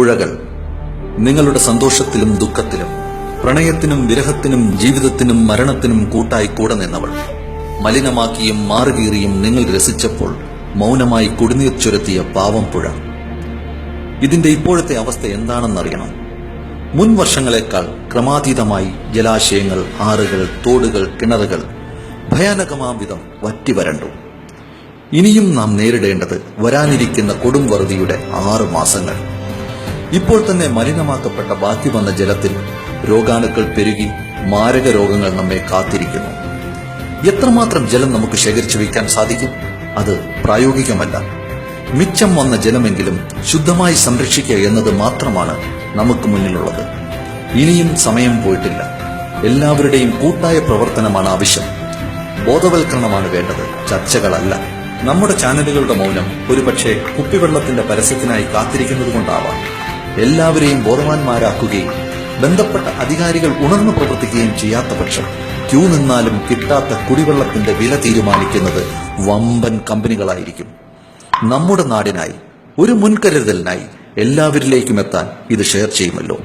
പുഴകൾ, നിങ്ങളുടെ സന്തോഷത്തിലും ദുഃഖത്തിലും, പ്രണയത്തിനും വിരഹത്തിനും ജീവിതത്തിനും മരണത്തിനും കൂട്ടായി കൂടെ നിന്നവൾ, മലിനമാക്കിയും മാറുകീറിയും നിങ്ങൾ രസിച്ചപ്പോൾ മൗനമായി കുടിനീർ ചുരത്തിയ പാവം പുഴ. ഇതിന്റെ ഇപ്പോഴത്തെ അവസ്ഥ എന്താണെന്നറിയണം. മുൻ വർഷങ്ങളെക്കാൾ ക്രമാതീതമായി ജലാശയങ്ങൾ, ആറുകൾ, തോടുകൾ, കിണറുകൾ ഭയാനകമാം വിധം വറ്റിവരണ്ടു. ഇനിയും നാം നേരിടേണ്ടത് വരാനിരിക്കുന്ന കൊടും വറുതിയുടെ 6 മാസങ്ങൾ. ഇപ്പോൾ തന്നെ മലിനമാക്കപ്പെട്ട ബാക്കി വന്ന ജലത്തിൽ രോഗാണുക്കൾ പെരുകി മാരക രോഗങ്ങൾ നമ്മെ കാത്തിരിക്കുന്നു. എത്രമാത്രം ജലം നമുക്ക് ശേഖരിച്ചു വയ്ക്കാൻ സാധിക്കും? അത് പ്രായോഗികമല്ല. മിച്ചം വന്ന ജലമെങ്കിലും ശുദ്ധമായി സംരക്ഷിക്കുക എന്നത് മാത്രമാണ് നമുക്ക് മുന്നിലുള്ളത്. ഇനിയും സമയം പോയിട്ടില്ല. എല്ലാവരുടെയും കൂട്ടായ പ്രവർത്തനമാണ് ആവശ്യം. ബോധവൽക്കരണമാണ് വേണ്ടത്, ചർച്ചകളല്ല. നമ്മുടെ ചാനലുകളുടെ മൗനം ഒരുപക്ഷെ കുപ്പിവെള്ളത്തിന്റെ പരസ്യത്തിനായി കാത്തിരിക്കുന്നത് കൊണ്ടാവാം. എല്ലാവരെയും ബോധവാന്മാരാക്കുകയും ബന്ധപ്പെട്ട അധികാരികൾ ഉണർന്നു പ്രവർത്തിക്കുകയും ചെയ്യാത്ത പക്ഷം ക്യൂ നിന്നാലും കിട്ടാത്ത കുടിവെള്ളത്തിന്റെ വില തീരുമാനിക്കുന്നത് വമ്പൻ കമ്പനികളായിരിക്കും. നമ്മുടെ നാടിനായി, ഒരു മുൻകരുതലിനായി എല്ലാവരിലേക്കും എത്താൻ ഇത് ഷെയർ ചെയ്യുമല്ലോ.